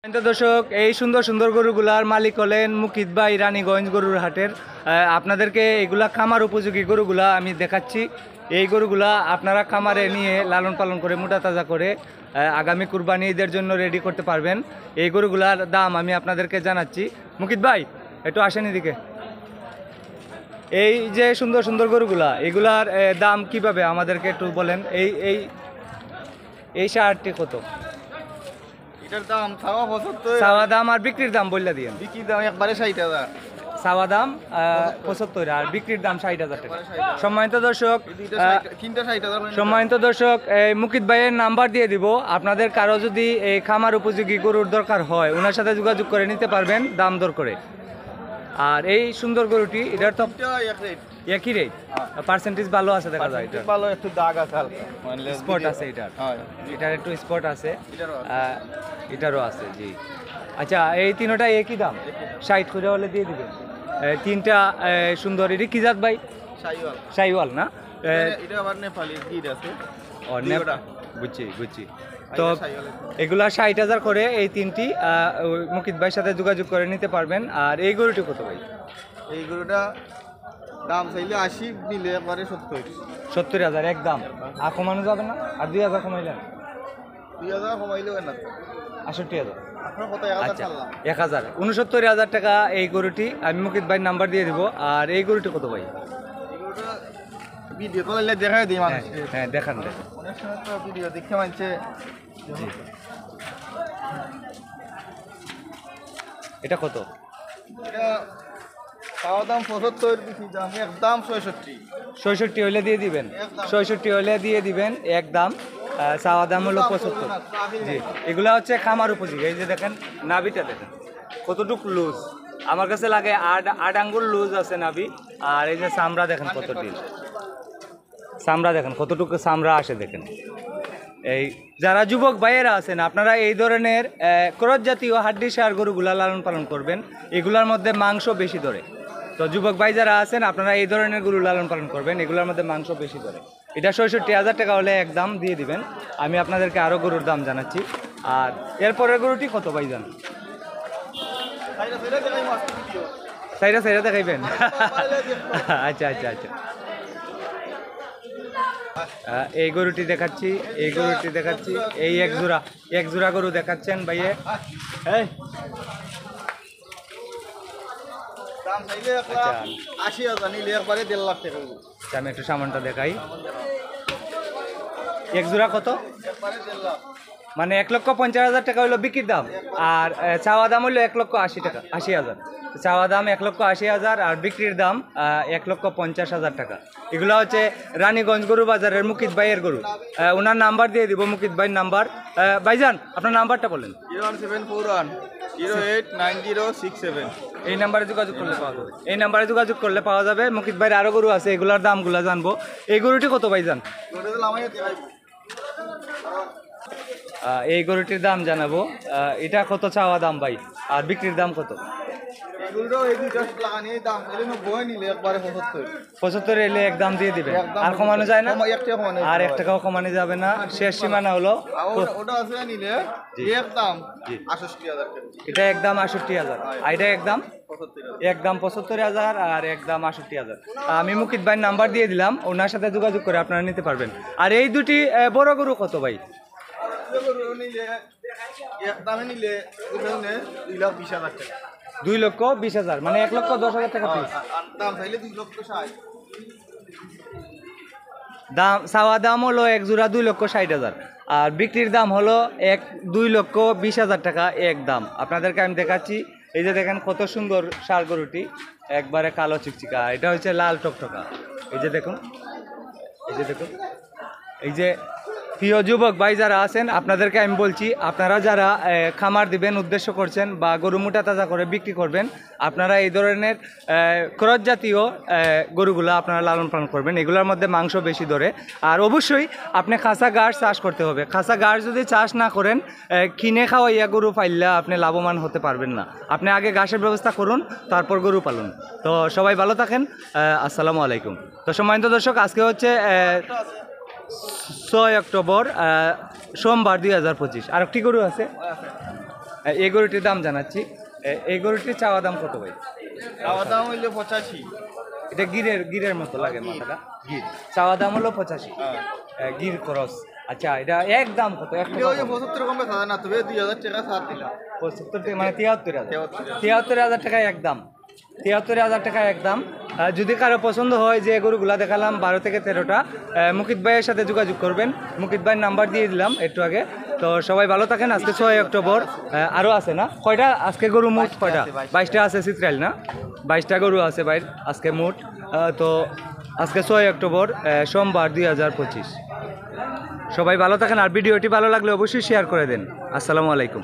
দর্শক, এই সুন্দর সুন্দর গরুগুলার মালিক হলেন মুকিত ভাই রানীগঞ্জ গরুর হাটের। আপনাদেরকে এগুলা খামার উপযোগী গরুগুলা আমি দেখাচ্ছি। এই গরুগুলা আপনারা খামারে নিয়ে লালন পালন করে মোটা তাজা করে আগামী কুরবানি ঈদের জন্য রেডি করতে পারবেন। এই গরুগুলার দাম আমি আপনাদেরকে জানাচ্ছি। মুকিত ভাই একটু আসেন এদিকে। এই যে সুন্দর সুন্দর গরুগুলা, এগুলার দাম কিভাবে আমাদেরকে একটু বলেন। এই এই এই সারটি কত? এটার দাম চাওয়া 75, চাওয়া দাম আর বিক্রির দাম বললে দিয়েন। বিক্রির দাম একবারে 60,000। চাওয়া দাম 75 আর বিক্রির দাম 60,000 টাকা। সম্মানিত দর্শক, তিনটা 60,000। সম্মানিত দর্শক, এই মুকিত ভাইয়ের নাম্বার দিয়ে দিব। আপনাদের কারো যদি এই খামার উপযোগী গরুর দরকার হয়, ওনার সাথে যোগাযোগ করে নিতে পারবেন দাম দর করে। আর এই সুন্দর গরুটি, এটার তো একই রেট, পার্সেন্টেজ ভালো আছে দেখা যায়। এটা ভালো, একটু দাগ আছে হালকা, মানে স্পট আছে এটার। এটার একটু স্পট আছে, এটারও আছে। জি আচ্ছা, এই তিনটা একই দাম 60 করে হলে দিয়ে দিবেন। তিনটা সুন্দর। এটা কি জাত ভাই? শাইওয়াল। শাইওয়াল না? এটা আবার নেপালি গির আছে। বুঝছি বুঝছি। তো এগুলা 60,000 করে এই তিনটি। মুকিত ভাইয়ের সাথে যোগাযোগ করে নিতে পারবেন। আর এই গরুটি কত ভাই? এই গরুটা দাম চাইলে 80, নিলে একবারে 70। 70,000 একদম। আর কমানো যাবে না? আর 2,000 কমাইলেন? 2,000 কমাইলেও না, 68,000। আপনার কত? 1,000 আচ্ছা, চাল্লা। 1,000, 69,000 টাকা এই গরুটি। আমি মুকিত ভাইয়ের নাম্বার দিয়ে দিব। আর এই গরুটি কত ভাই? এই গরুটা ভিডিও কলে দেখাই দিই মানুষ। হ্যাঁ দেখান দেখেন। অনেক সময় তো ভিডিও দেখে মানছে। এটা কত? এটা চাওয়া দাম 75, বিক্রির দাম একদম 66। 66 হইলে দিয়ে দিবেন। 66 হইলে দিয়ে দিবেন একদম। চাওয়া দাম হলো 75। জি, এগুলা হচ্ছে খামার উপযোগী। এই যে দেখেন নাভিটা দেখেন কতটুকু লুজ। আমার কাছে লাগে 8 আঙ্গুল লুজ আছে নাভি। আর এই যে চামড়া দেখেন কত ডিল, চামড়া দেখেন কতটুকু চামড়া আসে দেখেন। এই যারা যুবক ভাইয়েরা আছেন, আপনারা এই ধরনের ক্রস জাতীয় হাড্ডিসার গরুগুলা লালন পালন করবেন। এগুলার মধ্যে মাংস বেশি ধরে। তো যুবক ভাই যারা আছেন, আপনারা এই ধরনের গরু লালন পালন করবেন, এগুলোর মধ্যে মাংস বেশি ধরে। এটা 66,000 টাকা হলে একদম দিয়ে দিবেন। আমি আপনাদেরকে আরও গরুর দাম জানাচ্ছি। আর এরপরের গরুটি কত ভাই জান? সাইরা সাইরা দেখাইবেন? আচ্ছা আচ্ছা আচ্ছা। এই গরুটি দেখাচ্ছি, এই গরুটি দেখাচ্ছি। এই এক জোড়া গরু দেখাচ্ছেন ভাইয়ে। এই দাম চাইলে 1,80,000, নিলে একবারে 1.5 লাখ টাকা। আমি একটু সামানটা দেখাই। এক জোড়া কত? একবারে 1.5 লাখ, মানে 1,50,000 টাকা হলো বিক্রির দাম। আর চাওয়া দাম হলো 1,80,000 টাকা, 80,000। চাওয়া দাম 1,80,000 আর বিক্রির দাম 1,50,000 টাকা। এগুলো হচ্ছে রানীগঞ্জ গরু বাজারের মুকিত ভাইয়ের গরু। ওনার নাম্বার দিয়ে দিব, মুকিত ভাইয়ের নাম্বার। ভাইজান আপনার নাম্বারটা বলেন। 01741 089067। এই নাম্বারে যোগাযোগ করলে পাওয়া যাবে। এই নাম্বারে যোগাযোগ করলে পাওয়া যাবে। মুকিত ভাইয়ের আরও গরু আছে, এগুলোর দামগুলো জানবো। এই গরুটি কত ভাইজান? এই গরুটির দাম জানাবো। এটা কত চাওয়া দাম ভাই, আর বিক্রির দাম কত? 75 এলে এক দাম দিয়ে দিবে। আর কমানো যায় না? আর 1 টাকাও কমানো যাবে না। শেষ সীমানা হলো এটা একদম 68,000, আর এটা একদম 75,000 আর একদম 68,000। আমি মুকিত ভাইয়ের নাম্বার দিয়ে দিলাম, ওনার সাথে যোগাযোগ করে আপনারা নিতে পারবেন। আর এই দুটি বড় গরু কত ভাই? 2,20,000, মানে 1,10,000 টাকা পিস। দাম চাওয়া দাম হলো এক জোড়া 2,60,000 আর বিক্রির দাম হলো 2,20,000 টাকা এক দাম। আপনাদেরকে আমি দেখাচ্ছি। এই যে দেখেন কত সুন্দর ষাঁড় গরুটি, একবারে কালো চিকচিকা। এটা হচ্ছে লাল টকটকা। এই যে দেখুন, এই যে দেখুন। এই যে প্রিয় যুবক ভাই যারা আছেন, আপনাদেরকে আমি বলছি, আপনারা যারা খামার দিবেন উদ্দেশ্য করছেন বা গরু মোটা তাজা করে বিক্রি করবেন, আপনারা এই ধরনের ক্রস জাতীয় গরুগুলো আপনারা লালন পালন করবেন। এগুলোর মধ্যে মাংস বেশি ধরে। আর অবশ্যই আপনি খাসা ঘাস চাষ করতে হবে। খাসা ঘাস যদি চাষ না করেন, কিনে খাওয়াইয়া গরু পাইলে আপনি লাভবান হতে পারবেন না। আপনি আগে ঘাসের ব্যবস্থা করুন, তারপর গরু পালন। তো সবাই ভালো থাকেন। আসসালামু আলাইকুম। তো সম্মানিত দর্শক, আজকে হচ্ছে 6 অক্টোবর, সোমবার 2025। আর একটি গরু আছে। এই গরুটির দাম জানাচ্ছি। এই গরুটির চাওয়া দাম কত ভাই? চাওয়া দাম হইলো 85। এটা গিরের মতো লাগে মাথাটা, গির। চাওয়া দাম হলো 85, গির ক্রস। আচ্ছা, এটা এক দাম কত? এক এটা ওই যে 75 কমে থাকে না, তবে 2000 টাকা ছাড় দিলাম। 75 মানে 73,000 টাকা একদম। 73,000 টাকা একদম। যদি কারো পছন্দ হয় যে গরুগুলা দেখালাম 12 থেকে 13টা, মুকিত ভাইয়ের সাথে যোগাযোগ করবেন। মুকিত ভাইয়ের নাম্বার দিয়ে দিলাম একটু আগে। তো সবাই ভালো থাকেন। আজকে 6 অক্টোবর। আরও আছে না? কয়টা আজকে গরু মোট কয়টা? 22টা আছে চিত্রাইল না? 22টা গরু আছে ভাই আজকে মোট। তো আজকে 6 অক্টোবর, সোমবার 2025। সবাই ভালো থাকেন। আর ভিডিওটি ভালো লাগলে অবশ্যই শেয়ার করে দেন। আসসালামু আলাইকুম।